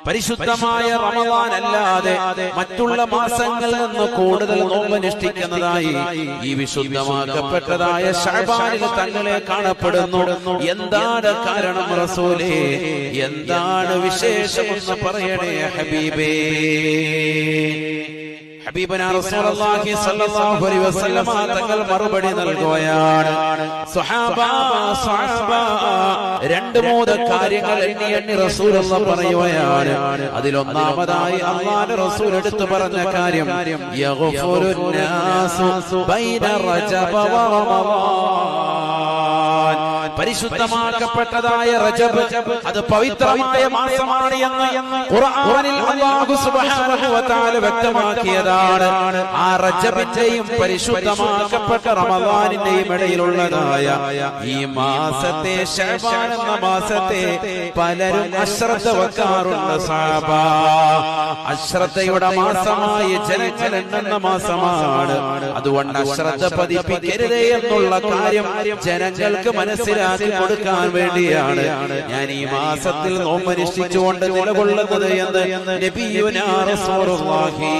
പരിശുദ്ധമായ റമളാൻ അല്ലാതെ മറ്റുള്ള മാസങ്ങളിൽ നിന്ന് കൂടുതൽ നോമ്പ് അനുഷ്ഠിക്കുന്നതായി ഈ വിശുദ്ധമാക്കപ്പെട്ടതായ ശഅബാനിൽ തങ്ങളെ കാണപ്പെടുന്നു. എന്താണ് കാരണം റസൂലേ? എന്താണ് വിശേഷമെന്ന് പറയണേ ഹബീബേ. ഹബീബനാ റസൂലുള്ളാഹി സ്വല്ലല്ലാഹു അലൈഹി വസല്ലം തങ്ങൾ മറുപടി നൽകുകയാണ്. സ്വഹാബ രണ്ട് മൂന്ന് കാര്യങ്ങൾ എണ്ണി റസൂലുള്ളാഹി പറയുകയാണ്. അതിലൊന്നാമതായി അല്ലാഹുവിന്റെ റസൂൽ എടുത്തു പറഞ്ഞ കാര്യം യഗ്ഫുറുന്നാസു ബൈന റജബ വ റമളാൻ. പരിശുദ്ധമാക്കപ്പെട്ടതായ റജബ് അത് പവിത്രമായ മാസമാണ് എന്ന് ഖുർആനിൽ അല്ലാഹു സുബ്ഹാനഹു വ തആല വ്യക്തമാക്കിയതാണ്. ആ റജബിന്റെയും പരിശുദ്ധമാക്കപ്പെട്ട റമളാനിന്റെയും ഇടയിലുള്ളതായ ഈ മാസത്തെ ശഅബാൻ എന്ന മാസത്തെ പലരും അശ്രദ്ധ വെക്കാറുണ്ട്. സഹാബ അശ്രദ്ധയുടെ മാസമായി ജനങ്ങൾ എണ്ണുന്ന മാസമാണ്. അതുകൊണ്ട് അശ്രദ്ധ പതിപ്പിക്കരുതേ എന്നുള്ള കാര്യം ജനങ്ങൾക്ക് മനസ്സിലാക്കി കൊടുക്കാൻ വേണ്ടിയാണ് ഞാൻ ഈ മാസത്തിൽ നോമ്പനുഷ്ഠിച്ചുകൊണ്ട് നിലകൊള്ളുന്നത് എന്ന് നബിയുനാ റസൂലുള്ളാഹി